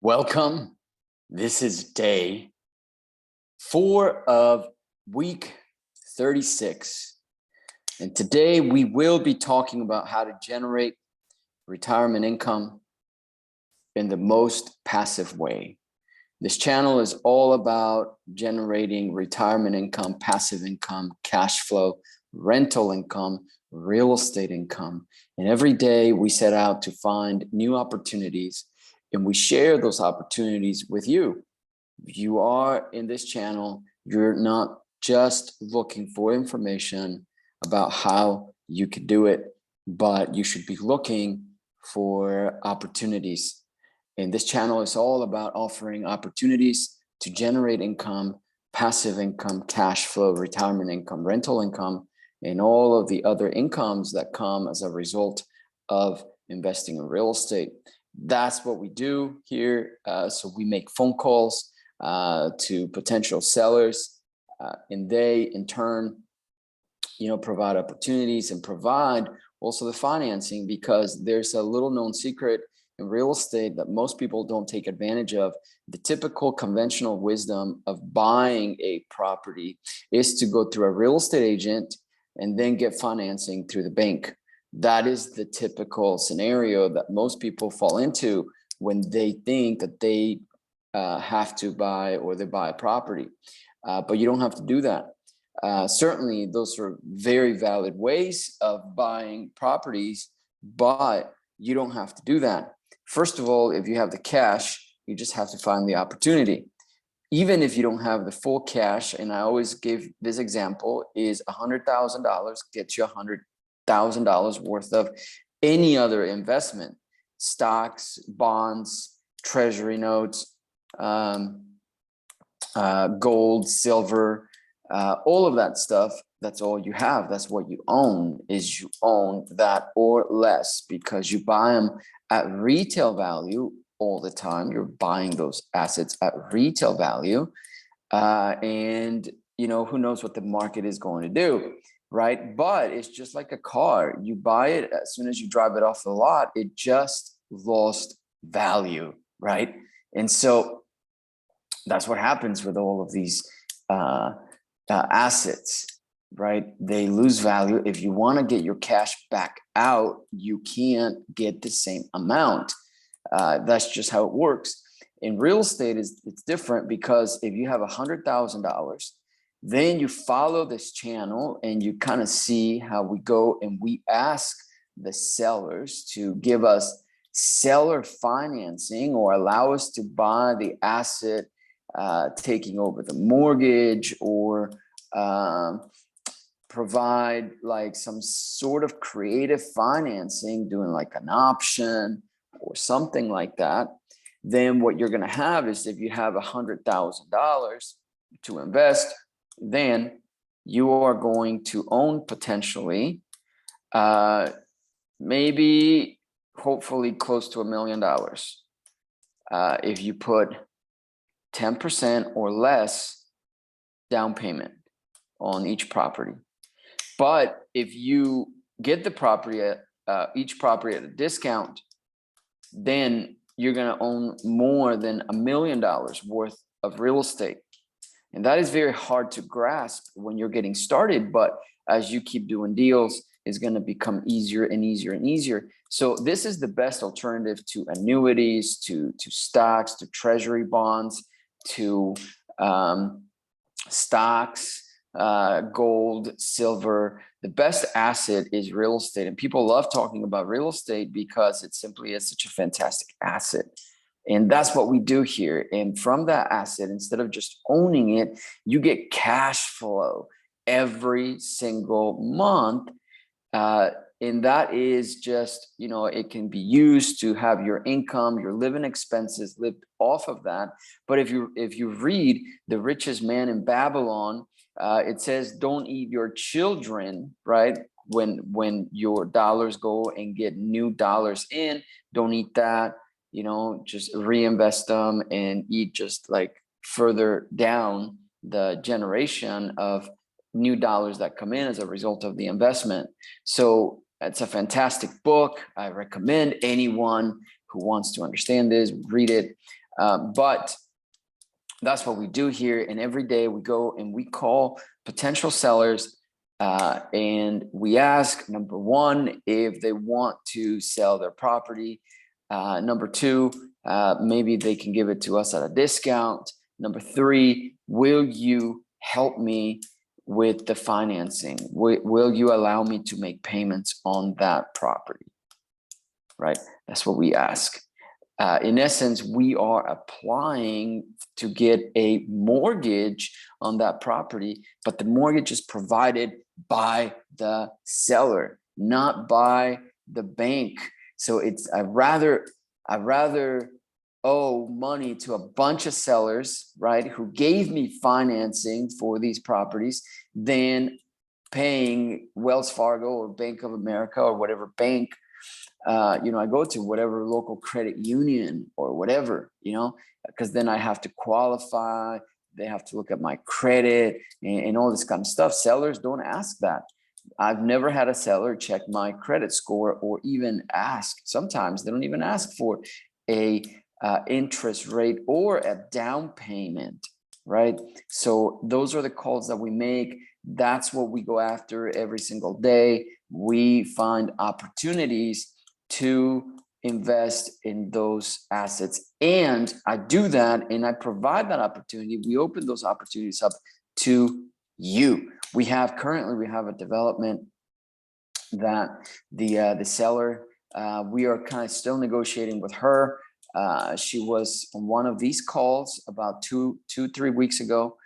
Welcome. This is day 4 of week 36. And today we will be talking about how to generate retirement income in the most passive way. This channel is all about generating retirement income, passive income, cash flow, rental income, real estate income. And every day we set out to find new opportunities and we share those opportunities with you. If you are in this channel, you're not just looking for information about how you could do it, but you should be looking for opportunities. And this channel is all about offering opportunities to generate income, passive income, cash flow, retirement income, rental income, and all of the other incomes that come as a result of investing in real estate. That's what we do here. So we make phone calls to potential sellers, and they in turn, provide opportunities and provide also the financing, because there's a little known secret in real estate that most people don't take advantage of. The typical conventional wisdom of buying a property is to go through a real estate agent and then get financing through the bank. That is the typical scenario that most people fall into when they think that they have to buy or they buy a property. But you don't have to do that. Certainly, those are very valid ways of buying properties, but you don't have to do that. First of all, if you have the cash, you just have to find the opportunity. Even if you don't have the full cash, and I always give this example, is $100,000 gets you $100,000 worth of any other investment: stocks, bonds, treasury notes, gold, silver, all of that stuff. That's all you have. That's what you own. Is you own that or less, because you buy them at retail value all the time. You're buying those assets at retail value, and who knows what the market is going to do, right? But it's just like a car. You buy it, as soon as you drive it off the lot, it just lost value, right? And so that's what happens with all of these assets, right? They lose value. If you want to get your cash back out, you can't get the same amount. That's just how it works. In real estate, it's different, because if you have $100,000, then you follow this channel and you kind of see how we go, and we ask the sellers to give us seller financing or allow us to buy the asset, taking over the mortgage, or provide like some sort of creative financing, doing like an option or something like that. Then what you're going to have is, if you have $100,000 to invest, then you are going to own potentially maybe hopefully close to $1 million if you put 10% or less down payment on each property. But if you get the property at each property at a discount, then you're going to own more than $1 million worth of real estate. And that is very hard to grasp when you're getting started, but as you keep doing deals, it's going to become easier and easier and easier. So this is the best alternative to annuities, to stocks, to treasury bonds, to stocks, gold, silver. The best asset is real estate. And people love talking about real estate because it simply is such a fantastic asset. And that's what we do here. And from that asset, instead of just owning it, you get cash flow every single month. And that is just, it can be used to have your income, your living expenses lived off of that. But if you read The Richest Man in Babylon, it says, don't eat your children, right? When your dollars go and get new dollars in, don't eat that. Just reinvest them and eat just like further down the generation of new dollars that come in as a result of the investment. So it's a fantastic book. I recommend anyone who wants to understand this, read it. But that's what we do here. And every day we go and we call potential sellers and we ask, number one, if they want to sell their property. Number two, maybe they can give it to us at a discount. Number three, will you help me with the financing? Will you allow me to make payments on that property? Right? That's what we ask. In essence, we are applying to get a mortgage on that property, but the mortgage is provided by the seller, not by the bank. So it's I rather owe money to a bunch of sellers, right, who gave me financing for these properties than paying Wells Fargo or Bank of America or whatever bank I go to, whatever local credit union or whatever, because then I have to qualify. They have to look at my credit and all this kind of stuff. Sellers don't ask that. I've never had a seller check my credit score or even ask. Sometimes they don't even ask for a interest rate or a down payment, right? So those are the calls that we make. That's what we go after every single day. We find opportunities to invest in those assets. And I do that and I provide that opportunity. We open those opportunities up to you. Currently we have a development that the seller, we are kind of still negotiating with her. She was on one of these calls about 3 weeks ago.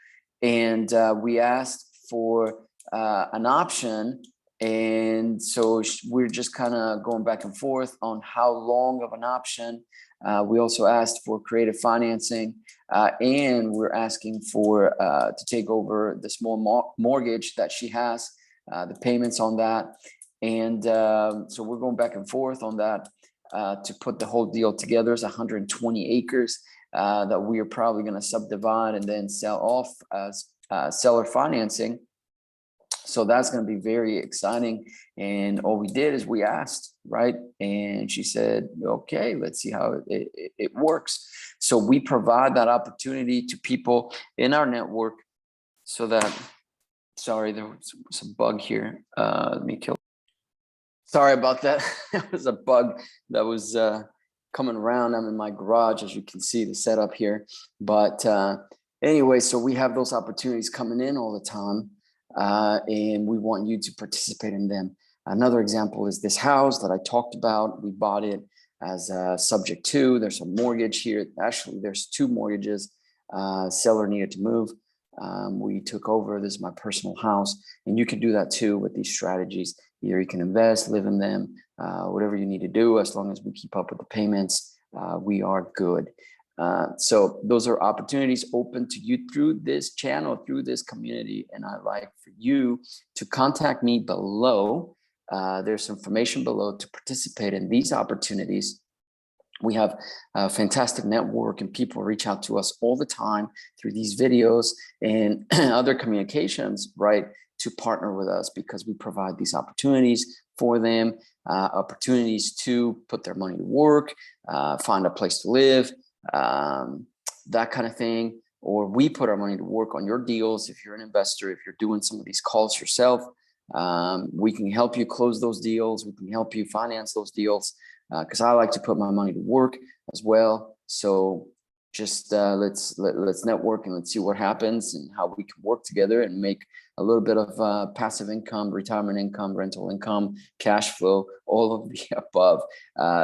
And we asked for an option. And so we're just kind of going back and forth on how long of an option. We also asked for creative financing, and we're asking for to take over the small mortgage that she has, the payments on that. And so we're going back and forth on that to put the whole deal together. It's 120 acres that we are probably going to subdivide and then sell off as seller financing. So that's going to be very exciting. And all we did is we asked, right? And she said, okay, let's see how it works. So we provide that opportunity to people in our network so that, sorry, there was a bug here. Let me kill. Sorry about that. There was a bug that was coming around. I'm in my garage, as you can see the setup here. But anyway, so we have those opportunities coming in all the time. And we want you to participate in them. Another example is this house that I talked about. We bought it as subject to. There's a mortgage here. Actually, there's 2 mortgages. Seller needed to move. We took over. This is my personal house. And you can do that too with these strategies. Either you can invest, live in them, whatever you need to do. As long as we keep up with the payments, we are good. So those are opportunities open to you through this channel, through this community. And I'd like for you to contact me below. There's information below to participate in these opportunities. We have a fantastic network and people reach out to us all the time through these videos and other communications, right, to partner with us because we provide these opportunities for them, opportunities to put their money to work, find a place to live, that kind of thing. Or we put our money to work on your deals. If you're an investor, if you're doing some of these calls yourself, we can help you close those deals. We can help you finance those deals because I like to put my money to work as well. So just let's network and let's see what happens and how we can work together and make a little bit of passive income, retirement income, rental income, cash flow, all of the above.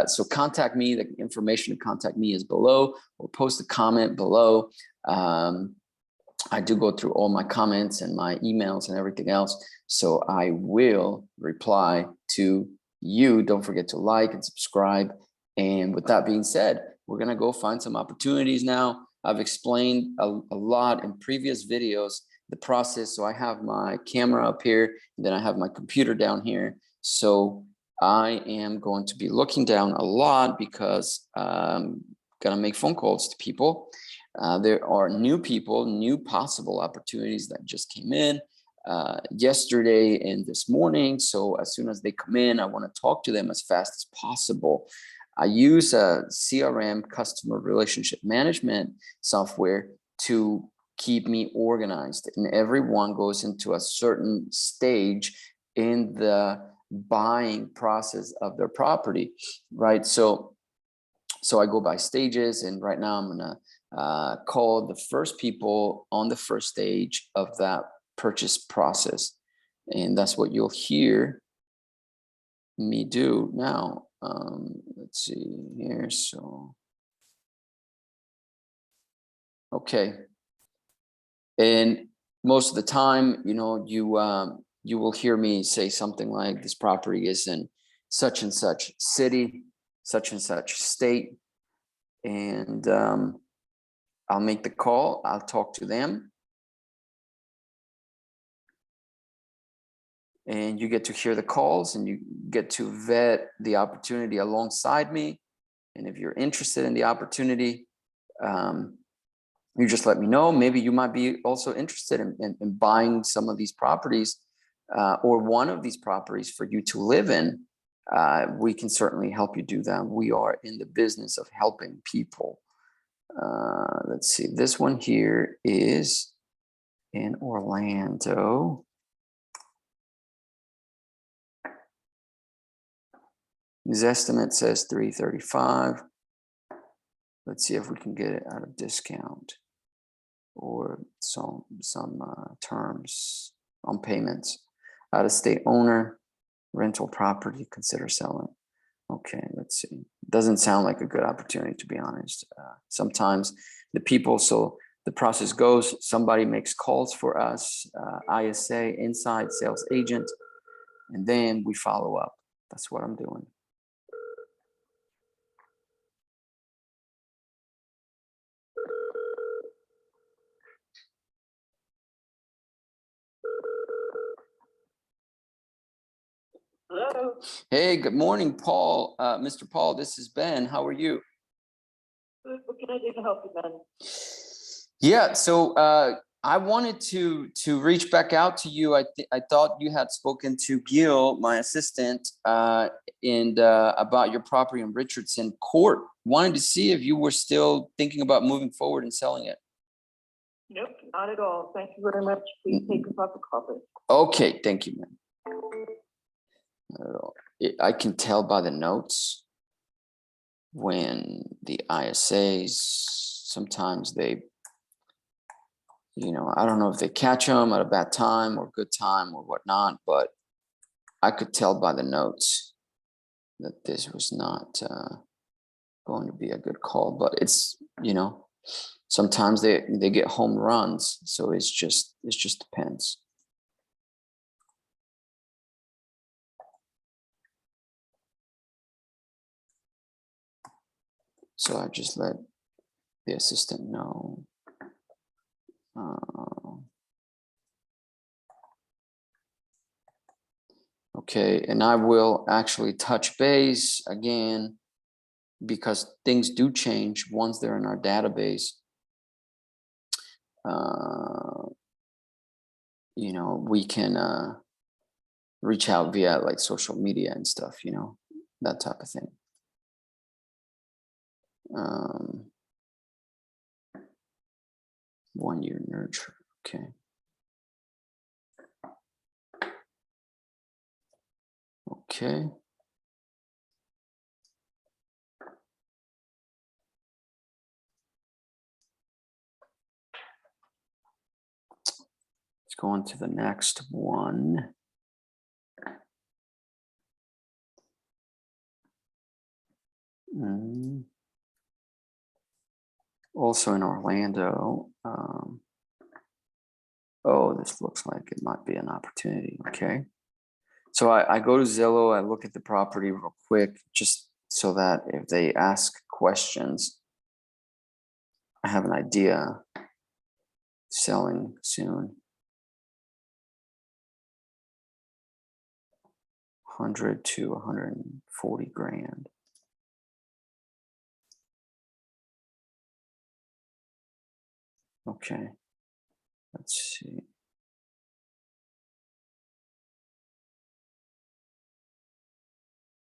So contact me. The information to contact me is below, or post a comment below. I do go through all my comments and my emails and everything else. So I will reply to you. Don't forget to like and subscribe. And with that being said, we're going to go find some opportunities now. I've explained a lot in previous videos, the process. So I have my camera up here, and then I have my computer down here. So I am going to be looking down a lot because I'm going to make phone calls to people. There are new people, new possible opportunities that just came in yesterday and this morning. So as soon as they come in, I want to talk to them as fast as possible. I use a CRM, customer relationship management software, to keep me organized, and everyone goes into a certain stage in the buying process of their property, right? So I go by stages, and right now I'm gonna call the first people on the first stage of that purchase process, and that's what you'll hear me do now. Let's see here. So, okay. And most of the time, you know, you will hear me say something like, this property is in such and such city, such and such state, and I'll make the call, I'll talk to them, and you get to hear the calls, and you get to vet the opportunity alongside me. And if you're interested in the opportunity, you just let me know. Maybe you might be also interested in buying some of these properties, or one of these properties for you to live in. We can certainly help you do that. We are in the business of helping people. Let's see, this one here is in Orlando. His estimate says 335. Let's see if we can get it at a discount or some terms on payments. Out of state owner, rental property, consider selling. Okay, let's see. Doesn't sound like a good opportunity, to be honest. Sometimes the people, so the process goes, somebody makes calls for us, ISA, inside sales agent, and then we follow up. That's what I'm doing. Hello. Hey, good morning, Paul. Mr. Paul, this is Ben. How are you? What can I do to help you, Ben? Yeah, so I wanted to reach back out to you. I thought you had spoken to Gil, my assistant, and about your property in Richardson Court. Wanted to see if you were still thinking about moving forward and selling it. Nope, not at all. Thank you very much. Please take a cup of coffee. Okay, thank you, man. I can tell by the notes when the ISAs, sometimes they, you know, I don't know if they catch them at a bad time or good time or whatnot, but I could tell by the notes that this was not going to be a good call. But it's, you know, sometimes they get home runs, so it just depends. So I just let the assistant know. Okay, and I will actually touch base again, because things do change once they're in our database. You know, we can reach out via like social media and stuff, you know, that type of thing. 1 year nurture. Okay. Okay. Let's go on to the next one. Also in Orlando. Oh, this looks like it might be an opportunity. Okay. So I go to Zillow, I look at the property real quick, just so that if they ask questions, I have an idea. Selling soon. 100 to 140 grand. Okay, let's see.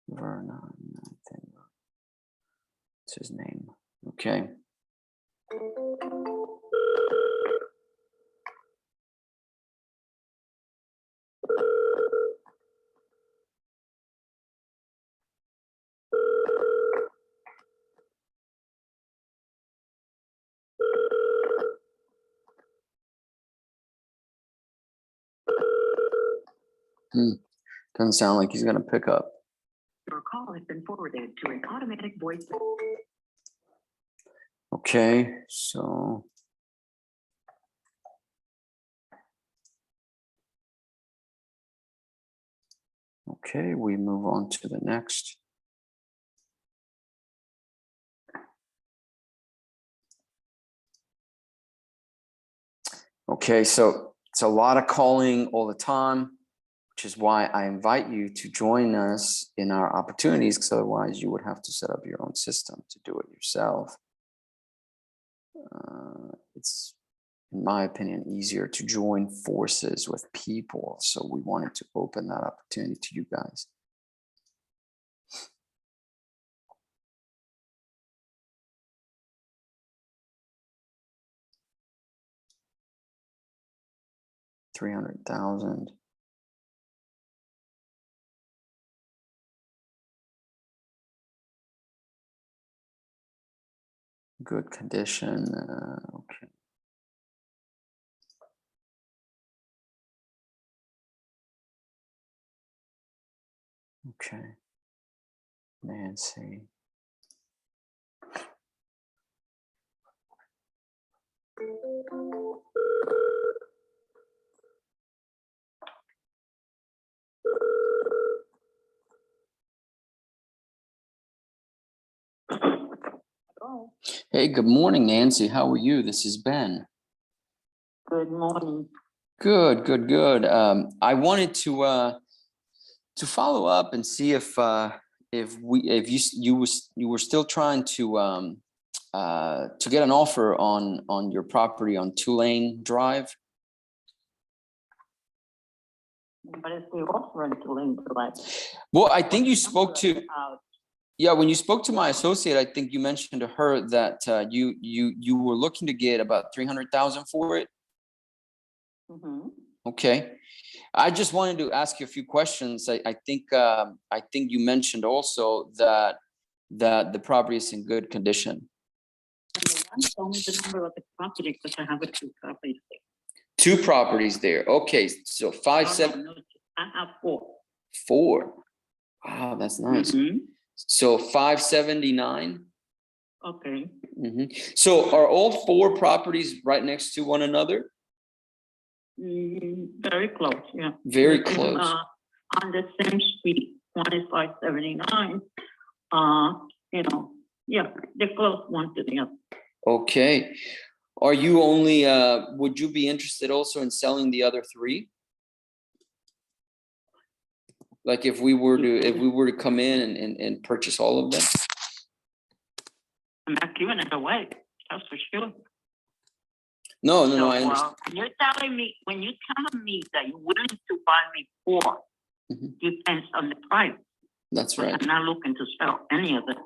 Vernon, I think. What's his name? Okay. Doesn't sound like he's gonna pick up. Your call has been forwarded to an automatic voice. Okay, so. Okay, we move on to the next. Okay, so it's a lot of calling all the time, which is why I invite you to join us in our opportunities, because otherwise you would have to set up your own system to do it yourself. It's, in my opinion, easier to join forces with people. So we wanted to open that opportunity to you guys. $300,000. Good condition. Okay. Okay. Nancy. Oh, Hey, good morning, Nancy. How are you? This is Ben. good morning. Good, good, good. I wanted to follow up and see if you were still trying to get an offer on your property on Tulane Drive. But it's the offering to link to like. Well, I think you spoke to. Yeah, when you spoke to my associate, I think you mentioned to her that you were looking to get about 300,000 for it. Mm-hmm. Okay, I just wanted to ask you a few questions. I think you mentioned also that the property is in good condition. Tell me the number of the property because I have two properties there. Two properties there. Okay, so five, seven. No, I have four. Four. Wow, that's nice. Mm-hmm. So 579. Okay. So are all four properties right next to one another? Very close, yeah. Very close. On the same street, one is 579. Yeah, they're close one to the other. Okay. Are you only, would you be interested also in selling the other three? Like if we were to come in and purchase all of them? I'm not giving it away, that's for sure. No, So, I understand. you're telling me, when you're telling me that you're willing to buy me four, depends on the price. That's right. I'm not looking to sell any of them.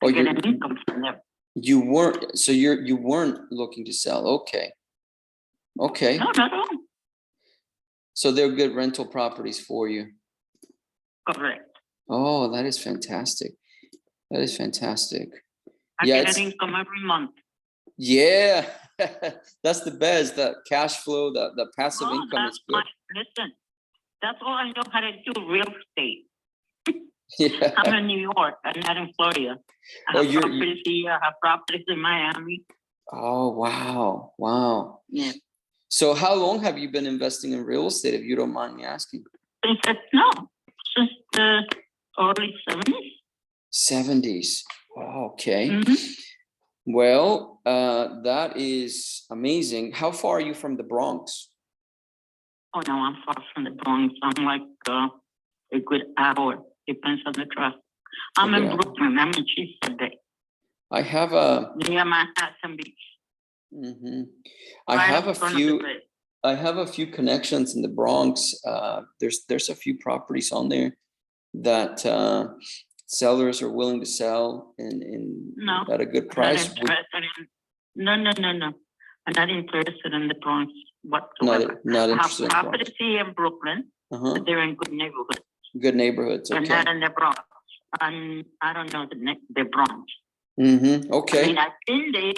Oh, get an income from them. You weren't, so you weren't looking to sell. Okay. Okay. No, not at all. So they're good rental properties for you. Correct. Oh, that is fantastic. That is fantastic. I get an income every month. Yeah, that's the best. That cash flow, the passive income is good. Listen, that's all I know how to do, real estate. Yeah. I'm in New York. I'm not in Florida. I have properties here. I have properties in Miami. Oh, wow. Wow. Yeah. So how long have you been investing in real estate, if you don't mind me asking? Since the early 70s. 70s. Oh, okay. Well, that is amazing. How far are you from the Bronx? Oh, no, I'm far from the Bronx. I'm like a good hour. Depends on the traffic. I'm in Brooklyn. I'm in Cheesesteak Bay. I have a... near Manhattan Beach. I have a few connections in the Bronx. There's a few properties on there that sellers are willing to sell No, at a good not price? interested in, no. I'm not interested in the Bronx Not, whatsoever. not I have interested in Bronx. properties here in Brooklyn, but they're in good neighborhoods. Good neighborhoods, But okay. not in the Bronx. I don't know the Bronx. Okay. I mean, I've been there,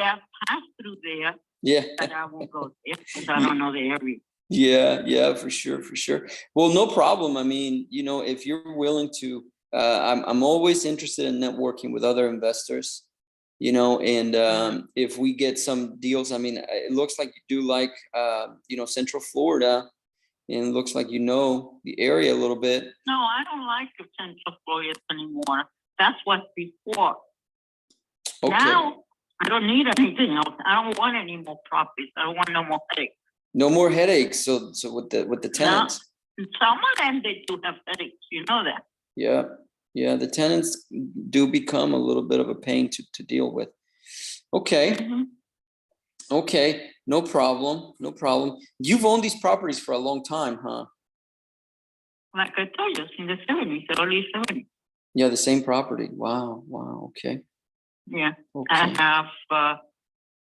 passed through there, Yeah. but I won't go there because I don't know the area. Yeah, for sure. Well, no problem. I mean, you know, if you're willing to, I'm always interested in networking with other investors, you know, and if we get some deals, I mean, it looks like you do like, you know, Central Florida, and it looks like you know the area a little bit. No, I don't like the Central Florida anymore. That's what before. Okay. Now, I don't need anything else. I don't want any more properties. I don't want no more headaches. No more headaches. So with the tenants. No, some of them, they do have headaches. You know that. Yeah. The tenants do become a little bit of a pain to deal with. Okay. Okay. No problem. You've owned these properties for a long time, huh? Like I told you, in the 70s, early 70s. Yeah, the same property. Wow. Okay. Yeah. Okay. I have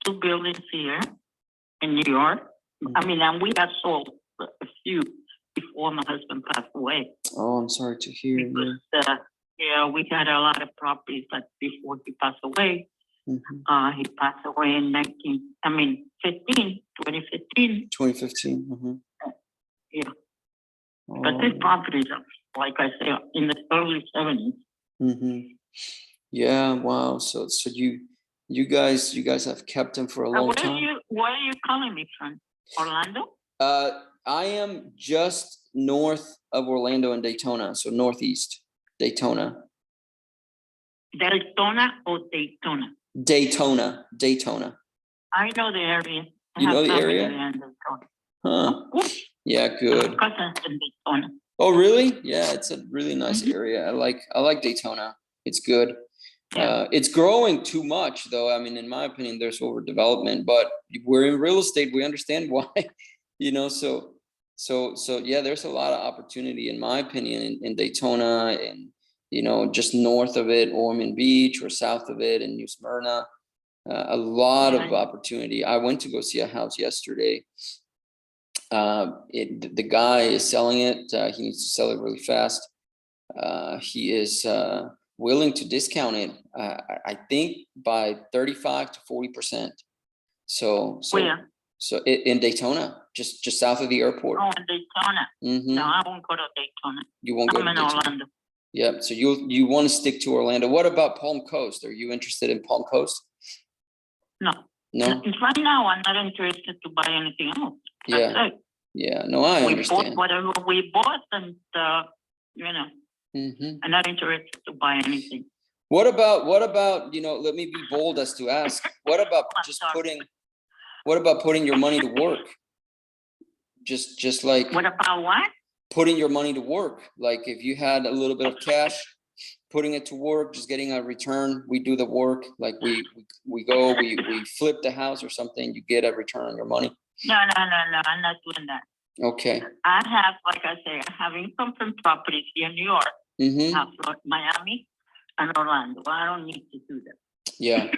2 buildings here in New York. I mean, and we have sold a few before my husband passed away. Oh, I'm sorry to hear. Because, we had a lot of properties, but before he passed away, he passed away in 2015. 2015. Yeah. But these properties are, like I say, in the early 70s. Yeah. Wow. So you guys have kept them for a long time. Where are you calling me from? Orlando? I am just north of Orlando and Daytona, so northeast Daytona. Daytona or Daytona? Daytona. I know the area. You know the area? In Daytona. Huh. Yeah, good. Cousins in Daytona. Oh, really? Yeah, it's a really nice area. I like Daytona. It's good. Yeah. It's growing too much, though. I mean, in my opinion, there's overdevelopment, but we're in real estate. We understand why, you know, so yeah, there's a lot of opportunity, in my opinion, in Daytona and, you know, just north of it, Ormond Beach, or south of it in New Smyrna. A lot of opportunity. I went to go see a house yesterday. The guy is selling it. He needs to sell it really fast. He is willing to discount it, I think, by 35 to 40%. So Where? So in Daytona, just south of the airport. Oh, in Daytona. No, I won't go to Daytona. You won't go to Daytona. Orlando. Yep. So you want to stick to Orlando. What about Palm Coast? Are you interested in Palm Coast? No. Right now, I'm not interested to buy anything else. That's it. Yeah. No, I understand. We bought whatever we bought, and you know, I'm not interested to buy anything. What about, you know, let me be bold as to ask, what about putting your money to work? Just like. What about what? Putting your money to work. Like if you had a little bit of cash, putting it to work, just getting a return. We do the work. Like we flip the house or something. You get a return on your money. No. I'm not doing that. Okay. I have, like I say, I have income from properties here in New York, Miami, and Orlando. I don't need to do that. Yeah.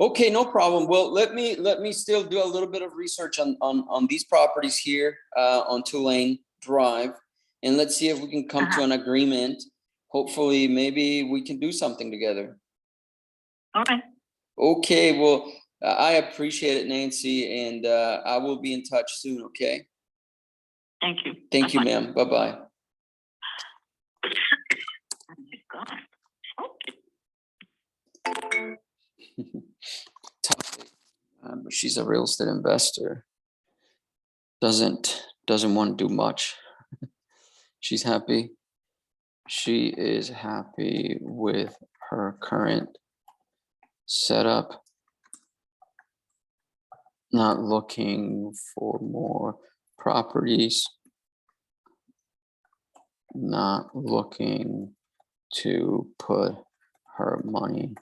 Okay, no problem. Well, let me still do a little bit of research on these properties here on Tulane Drive, and let's see if we can come to an agreement. Hopefully, maybe we can do something together. Okay. Okay. Well, I appreciate it, Nancy, and I will be in touch soon. Okay. Thank you. Thank you, ma'am. Bye-bye. But she's a real estate investor. Doesn't want to do much. She's happy. She is happy with her current setup. Not looking for more properties. Not looking to put her money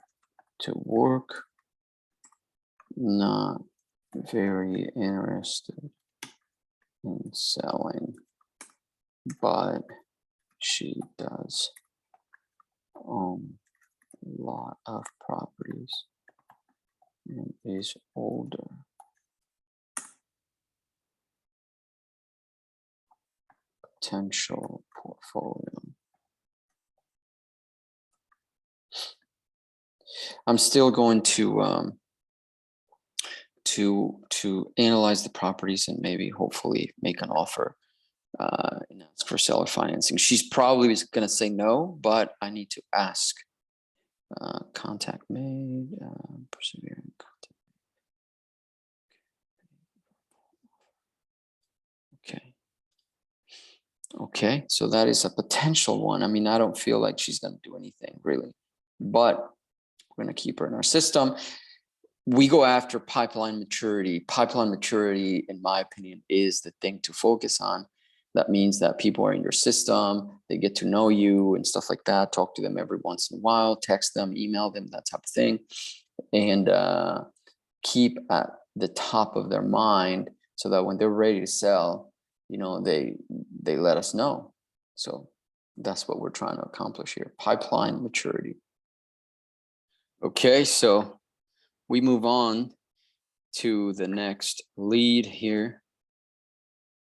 to work. Not very interested in selling, but she does lot of properties and is older. Potential portfolio. I'm still going to analyze the properties and maybe hopefully make an offer and ask for seller financing. She's probably going to say no, but I need to ask. Contact made, persevering contact. Okay. Okay, so that is a potential one. I mean, I don't feel like she's going to do anything really, but we're going to keep her in our system. We go after pipeline maturity. Pipeline maturity, in my opinion, is the thing to focus on. That means that people are in your system, they get to know you and stuff like that. Talk to them every once in a while, text them, email them, that type of thing. And keep at the top of their mind so that when they're ready to sell, you know, they let us know. So that's what we're trying to accomplish here. Pipeline maturity. Okay, so we move on to the next lead here.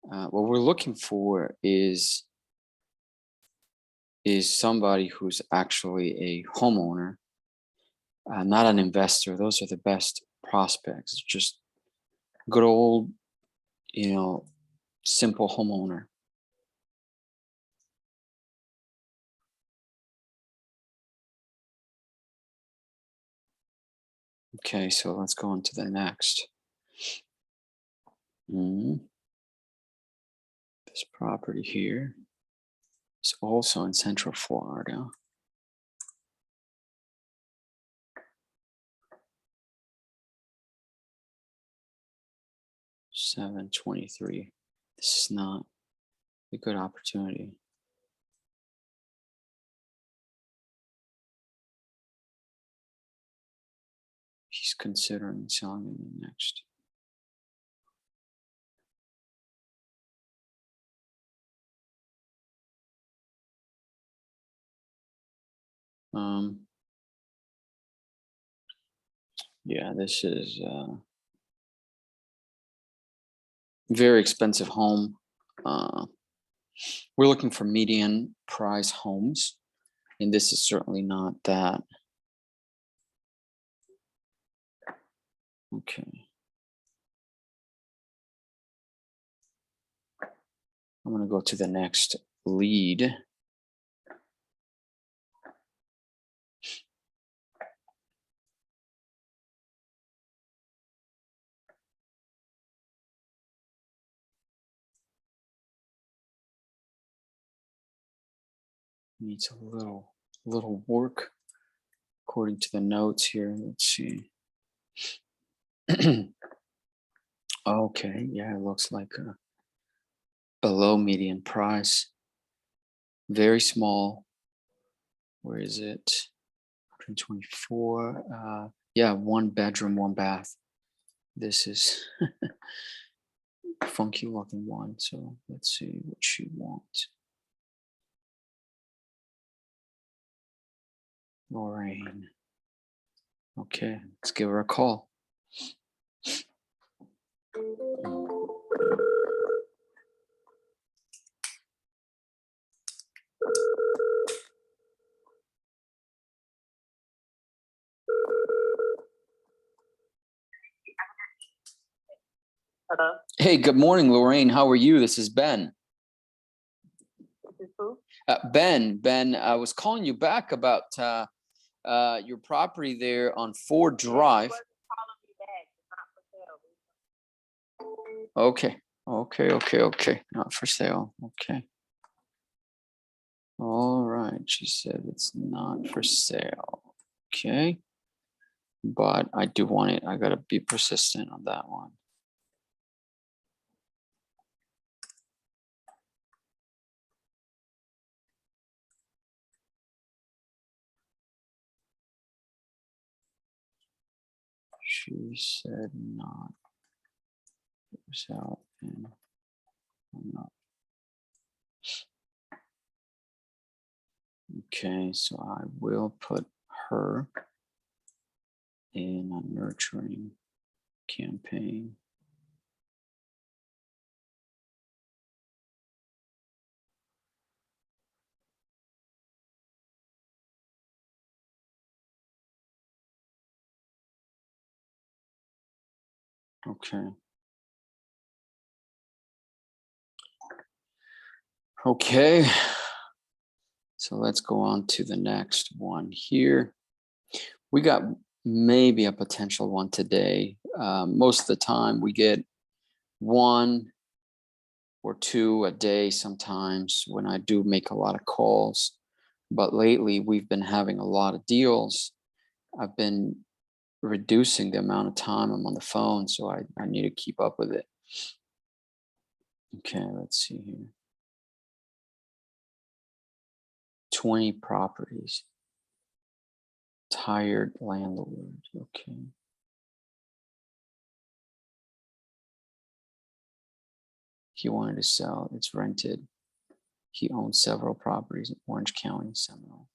What we're looking for is somebody who's actually a homeowner, not an investor. Those are the best prospects. Just good old, you know, simple homeowner. Okay, so let's go on to the next. This property here is also in Central Florida. $723. This is not a good opportunity. He's considering selling in the next. Yeah, this is very expensive home. We're looking for median price homes, and this is certainly not that. Okay. I'm going to go to the next lead. Needs a little work according to the notes here. Let's see. Okay, yeah, it looks like a below median price. Very small. Where is it? 124. Yeah, 1 bedroom, 1 bath. This is funky looking one. So let's see what she wants. Lorraine. Okay, let's give her a call. Hello. Hey, good morning, Lorraine. How are you? This is Ben. This is who? Ben, I was calling you back about your property there on Ford Drive. Okay. Not for sale. Okay. All right. She said it's not for sale. Okay. But I do want it. I got to be persistent on that one. She said not for sale. And I'm not. Okay, so I will put her in a nurturing campaign. Okay. Okay. So let's go on to the next one here. We got maybe a potential one today. Most of the time we get 1 or 2 a day sometimes when I do make a lot of calls. But lately we've been having a lot of deals. I've been reducing the amount of time I'm on the phone, so I need to keep up with it. Okay, let's see here. 20 properties. Tired landlord. Okay. He wanted to sell. It's rented. He owns several properties in Orange County, Seminole.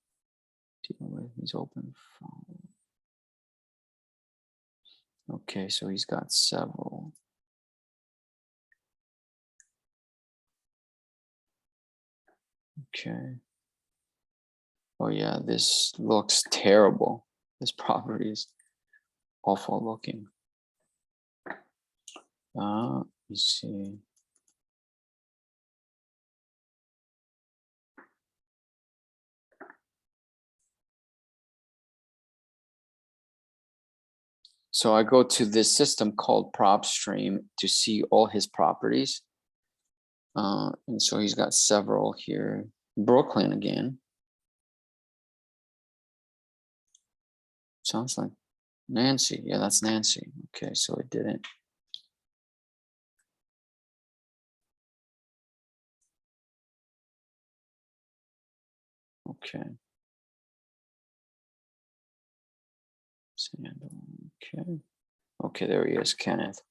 He's open. Okay, so he's got several. Okay. Oh yeah, this looks terrible. This property is awful looking. Let me see. So I go to this system called PropStream to see all his properties. And so he's got several here. Brooklyn again. Sounds like Nancy. Yeah, that's Nancy. Okay, so it didn't. Okay. Okay. Okay, there he is, Kenneth.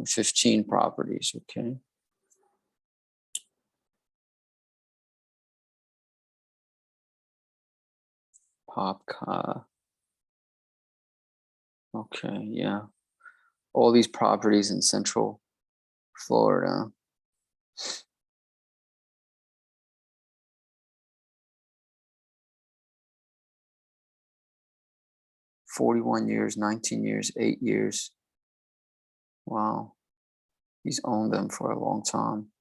15 properties. Okay. Popka. Okay, yeah. All these properties in Central Florida. "41 years, 19 years, 8 years. Wow. He's owned them for a long time.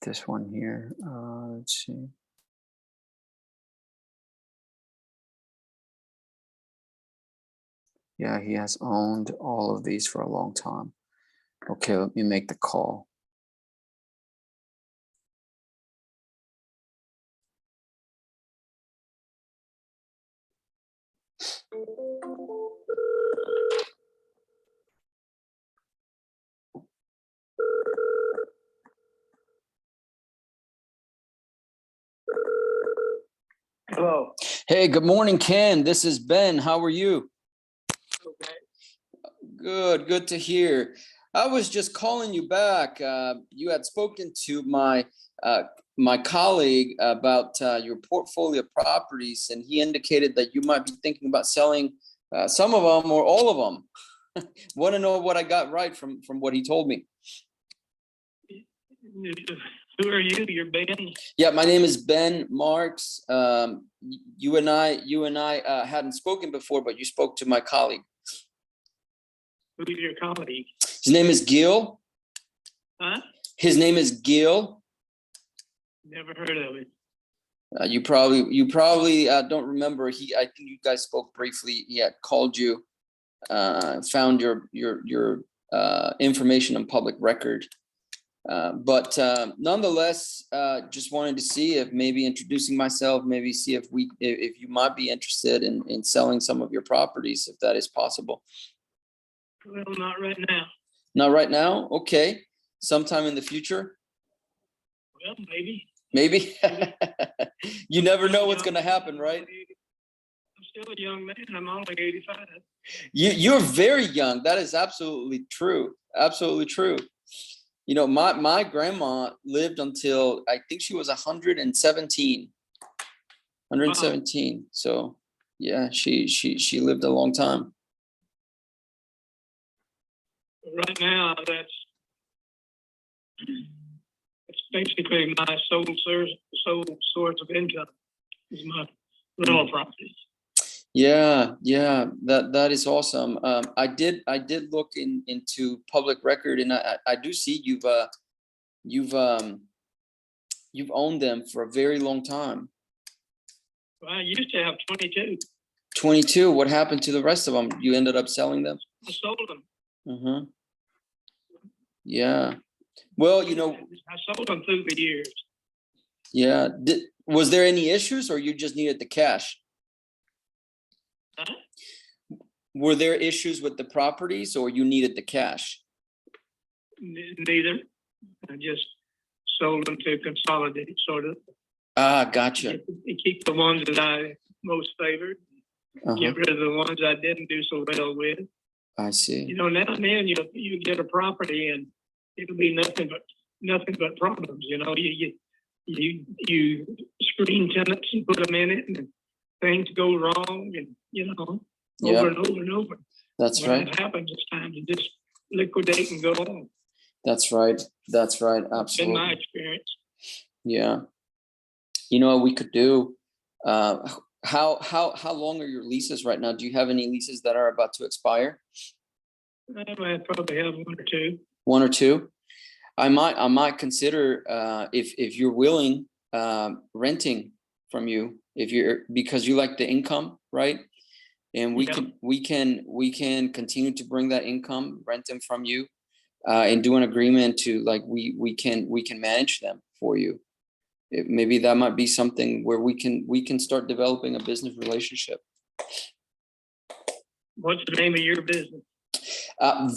This one here, let's see. Yeah, he has owned all of these for a long time. Okay, let me make the call. Hello. Hey, good morning, Ken. This is Ben. How are you? Okay. Good, good to hear. I was just calling you back. You had spoken to my colleague about your portfolio of properties, and he indicated that you might be thinking about selling some of them or all of them. Want to know what I got right from what he told me. Who are you? You're Ben? Yeah, my name is Ben Marks. You and I hadn't spoken before, but you spoke to my colleague. Who's your colleague? His name is Gil. Huh? His name is Gil. Never heard of it. You probably don't remember. I think you guys spoke briefly. He had called you, found your information on public record. But nonetheless, just wanted to see if maybe introducing myself, maybe see if you might be interested in selling some of your properties, if that is possible. Well, not right now. Not right now? Okay. Sometime in the future? Well, maybe. Maybe? You never know what's going to happen, right? I'm still a young man. I'm only 85. You're very young. That is absolutely true. Absolutely true. You know, my grandma lived until I think she was 117. 117. So yeah, she lived a long time. Right now, that's basically my sole source of income is my rental properties. Yeah, that is awesome. I did look into public record, and I do see you've owned them for a very long time. Well, I used to have 22. 22. What happened to the rest of them? You ended up selling them? I sold them. Mm-hmm. Yeah. Well, you know, I sold them through the years. yeah. Was there any issues, or you just needed the cash? Huh? Were there issues with the properties, or you needed the cash? Neither. I just sold them to consolidate, sort of. Ah, gotcha. Keep the ones that I most favored. Uh-huh. Get rid of the ones I didn't do so well with. I see. You know, now and then you get a property and it'll be nothing but problems. You know, you screen tenants and put them in it, and things go wrong, and you know, over and over and over. That's when right. It happens, it's time to just liquidate and go on. That's right. That's right. Absolutely. In my experience. Yeah. You know what we could do? How long are your leases right now? Do you have any leases that are about to expire? I probably have one or two. One or two. I might consider if you're willing, renting from you, because you like the income, right? And we can continue to bring that income, rent them from you, and do an agreement to, like, we can manage them for you. Maybe that might be something where we can start developing a business relationship. What's the name of your business?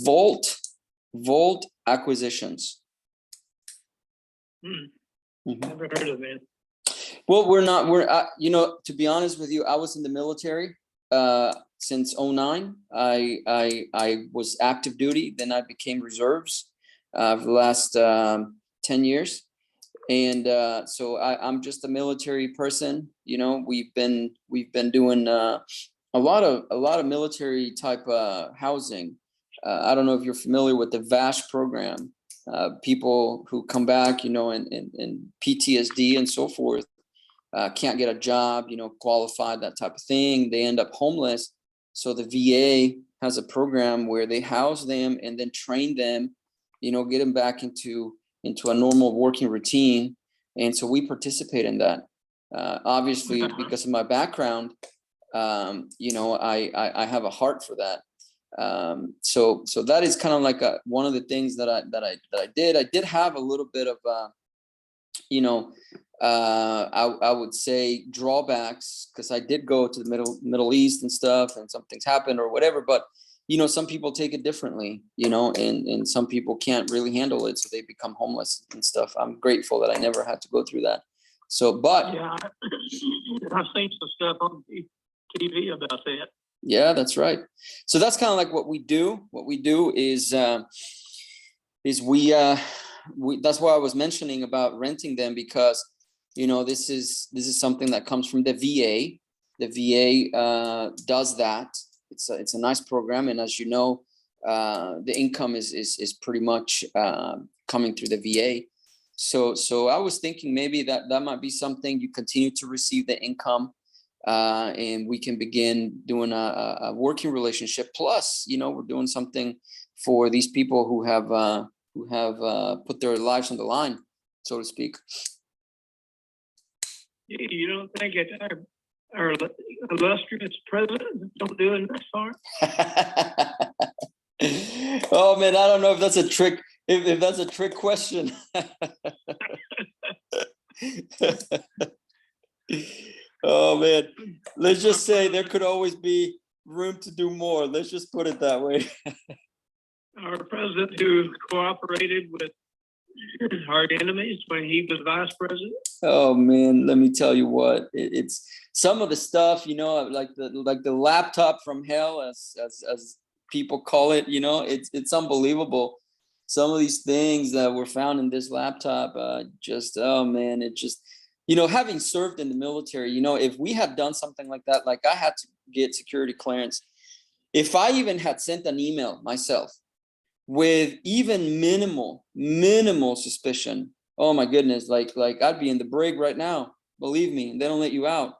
Volt Acquisitions. Never heard of it. Well, you know, to be honest with you, I was in the military since 2009. I was active duty, then I became reserves for the last 10 years. And so I'm just a military person. You know, we've been doing a lot of military type housing. I don't know if you're familiar with the VASH program. People who come back, you know, and PTSD and so forth, can't get a job, you know, qualified, that type of thing. They end up homeless. So the VA has a program where they house them and then train them, you know, get them back into a normal working routine. And so we participate in that. Obviously, because of my background, you know, I have a heart for that. So that is kind of like one of the things that I did. I did have a little bit of, you know, I would say drawbacks, because I did go to the Middle East and stuff, and some things happened or whatever. But you know, some people take it differently, you know, and some people can't really handle it, so they become homeless and stuff. I'm grateful that I never had to go through that. So, but yeah, I've seen some stuff on TV about that. Yeah, that's right. So that's kind of like what we do. What we do is we that's why I was mentioning about renting them, because you know, this is something that comes from the VA. The VA does that. It's a nice program, and as you know, the income is pretty much coming through the VA. So I was thinking maybe that might be something. You continue to receive the income, and we can begin doing a working relationship. Plus, you know, we're doing something for these people who have put their lives on the line, so to speak. You don't think our illustrious president don't do it that far? Oh man, I don't know if that's a trick. If that's a trick question. Oh man, let's just say there could always be room to do more. Let's just put it that way. Our president, who cooperated with our enemies when he was vice president. Oh man, let me tell you what, it's some of the stuff, you know, like the laptop from hell, as people call it, you know, it's unbelievable. some of these things that were found in this laptop, just, oh man, it just, you know, having served in the military, you know, if we had done something like that, like I had to get security clearance, if I even had sent an email myself with even minimal suspicion, oh my goodness, like I'd be in the brig right now, believe me, and they don't let you out.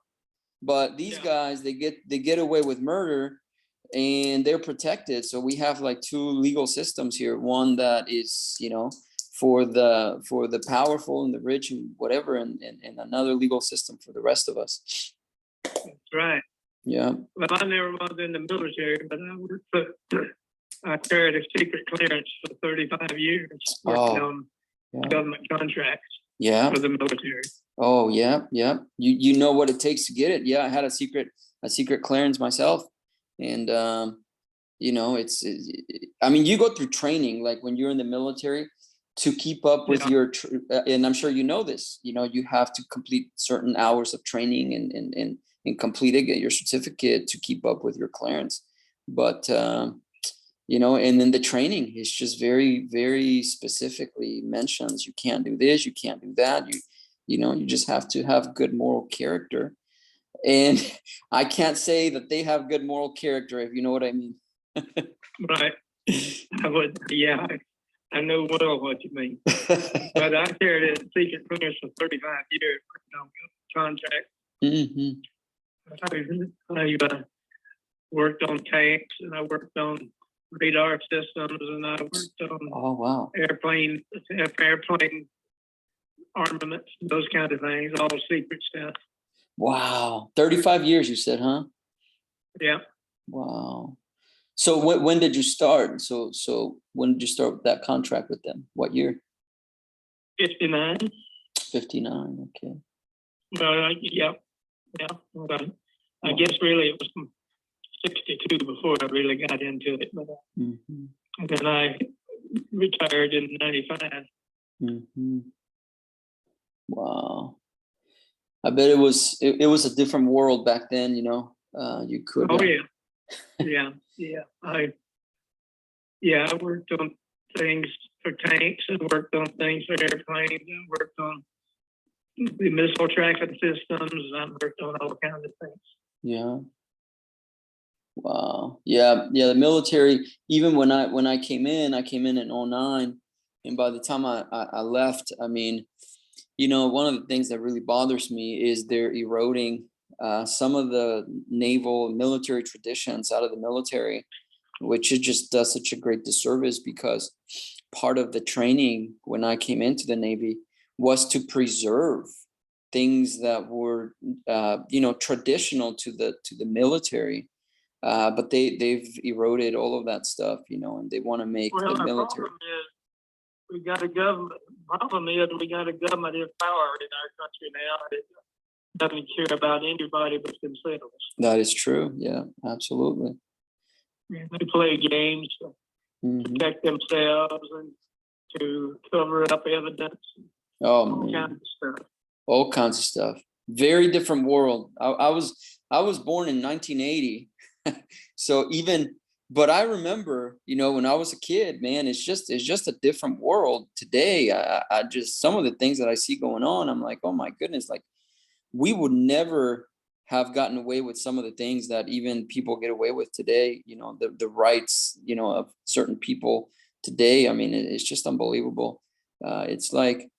But these guys, they get away with murder and they're protected. So we have like two legal systems here. One that is, you know, for the powerful and the rich and whatever, and another legal system for the rest of us. That's right. Yeah. Well, I never was in the military, but I carried a secret clearance for 35 years working on government contracts for the military. Oh yeah, yeah. You know what it takes to get it. Yeah, I had a secret clearance myself, and you know, I mean, you go through training like when you're in the military to keep up with your, and I'm sure you know this. You know, you have to complete certain hours of training and complete it, get your certificate to keep up with your clearance. But you know, and then the training is just very specifically mentions you can't do this, you can't do that. You know, you just have to have good moral character. And I can't say that they have good moral character, if you know what I mean. Right. I would, yeah, I know well what you mean. But I carried a secret clearance for 35 years working on contract. Mm-hmm. I worked on tanks, and I worked on radar systems, and I worked on airplane armaments, those kind of things, all secret stuff. Wow. 35 years you said, huh? Yeah. Wow. So when did you start? So when did you start with that contract with them? What year? 59. 59, okay. Well, yeah. Okay. I guess really it was 62 before I really got into it. But and then I retired in 95. Wow. I bet it was a different world back then, you know. You could. Oh yeah. I worked on things for tanks, and worked on things for airplanes, and worked on the missile tracking systems, and I worked on all kinds of things. Yeah. Wow. Yeah. The military, even when I came in in 09, and by the time I left, I mean, you know, one of the things that really bothers me is they're eroding some of the naval military traditions out of the military, which it just does such a great disservice, because part of the training when I came into the Navy was to preserve things that were, you know, traditional to the military. But they've eroded all of that stuff, you know, and they want to make the military. We got a government. Problem is, we got a government in power in our country now. It doesn't care about anybody but themselves. That is true. Yeah, absolutely. They play games to protect themselves and to cover up evidence. All kinds of stuff. All kinds of stuff. Very different world. I was born in 1980, so but I remember, you know, when I was a kid, man, it's just a different world today. I just, some of the things that I see going on, I'm like, oh my goodness, like we would never have gotten away with some of the things that even people get away with today. You know, the rights, you know, of certain people today. I mean, it's just unbelievable. It's like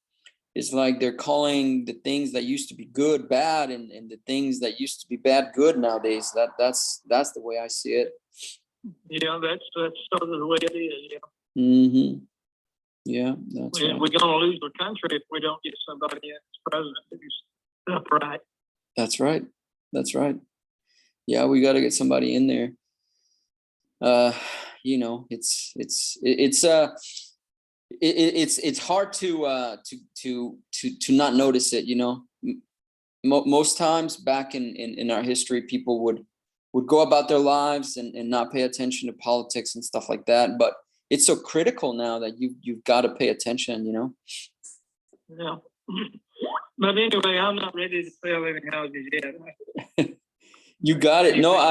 they're calling the things that used to be good bad, and the things that used to be bad good nowadays. That's the way I see it. Yeah, that's sort of the way it is. Yeah. Yeah, that's right. We're gonna lose the country if we don't get somebody as president who's upright. That's right. That's right. Yeah, we got to get somebody in there. You know, it's hard to not notice it. You know, most times back in our history, people would go about their lives and not pay attention to politics and stuff like that. But it's so critical now that you've got to pay attention, you know? Yeah. But anyway, I'm not ready to sell any houses yet. You got it. No, in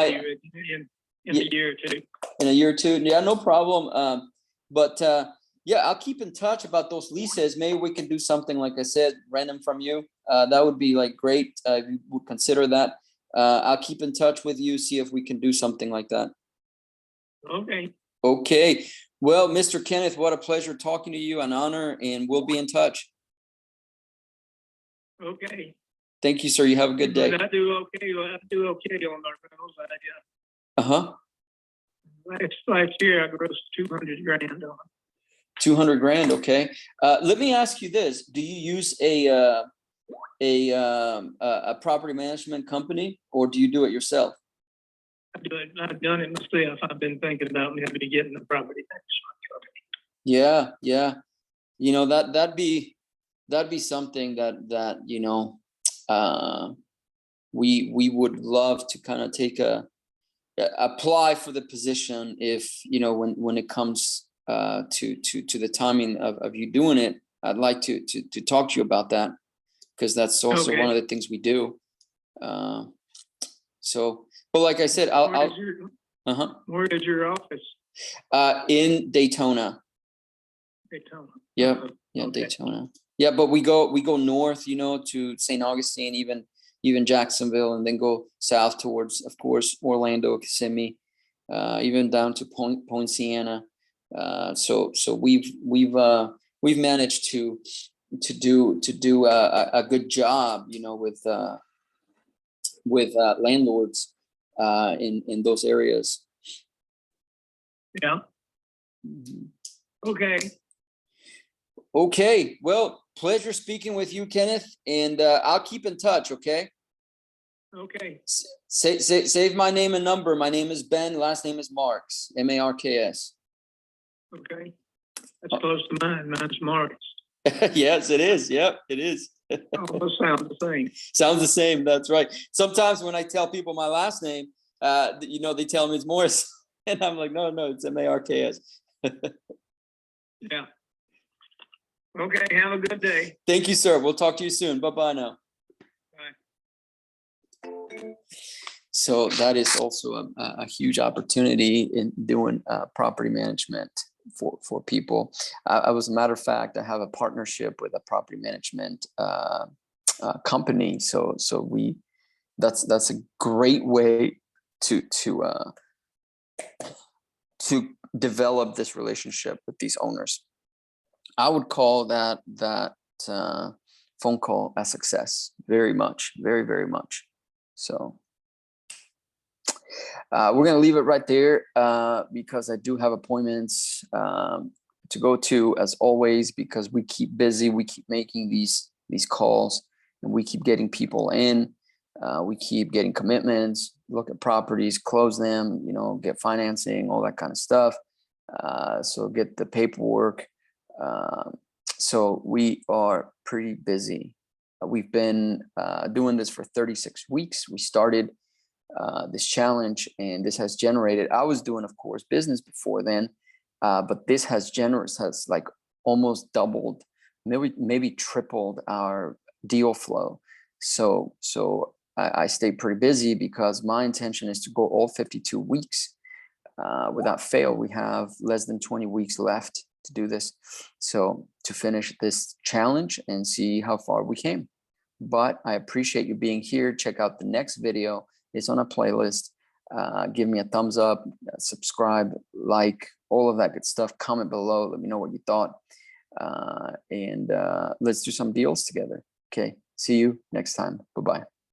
a year or two. In a year or two. Yeah, no problem. But yeah, I'll keep in touch about those leases. Maybe we can do something, like I said, rent them from you. That would be like great. We would consider that. I'll keep in touch with you, see if we can do something like that. Okay. Okay. Well, Mr. Kenneth, what a pleasure talking to you, an honor, and we'll be in touch. Okay. Thank you, sir. You have a good day. I do okay. I do okay on our rentals. Uh-huh. Last year I grossed 200 grand on 200 grand. Okay. Let me ask you this. Do you use a property management company, or do you do it yourself? I do it. I've done it myself. I've been thinking about maybe getting a property management company. Yeah. Yeah. You know, that'd be something that, you know, we would love to kind of apply for the position if, you know, when it comes to the timing of you doing it. I'd like to talk to you about that, because that's also one of the things we do. So, but like I said, Where is your office? In Daytona. Daytona. Yeah. Yeah. Okay. Daytona. Yeah. But we go north, you know, to St. Augustine, even Jacksonville, and then go south towards, of course, Orlando, Kissimmee, even down to Point Siena. So we've managed to do a good job, you know, with landlords in those areas. Yeah. Okay. Okay. Well, pleasure speaking with you, Kenneth, and I'll keep in touch. Okay. Okay. Save my name and number. My name is Ben. Last name is Marks. Marks. Okay. That's close to mine. Mine's Marks. Yes, it is. Yep, it is. Almost sounds the same. Sounds the same. That's right. Sometimes when I tell people my last name, you know, they tell me it's Morris, and I'm like, no, it's Marks. Yeah. Okay. Have a good day. Thank you, sir. We'll talk to you soon. Bye-bye now. Bye. So that is also a huge opportunity in doing property management for people. I was, a matter of fact, I have a partnership with a property management company. So that's a great way to develop this relationship with these owners. I would call that phone call a success. Very much, very much. So we're going to leave it right there because I do have appointments to go to, as always, because we keep busy. We keep making these calls, and we keep getting people in. We keep getting commitments, look at properties, close them, you know, get financing, all that kind of stuff. So get the paperwork. So we are pretty busy. We've been doing this for 36 weeks. We started this challenge, and this has generated, I was doing, of course, business before then, but this has like almost doubled, maybe tripled our deal flow. So I stay pretty busy because my intention is to go all 52 weeks without fail. We have less than 20 weeks left to do this, so to finish this challenge and see how far we came. But I appreciate you being here. Check out the next video. It's on a playlist. Give me a thumbs up, subscribe, like, all of that good stuff. Comment below. Let me know what you thought. And let's do some deals together. Okay. See you next time. Bye-bye.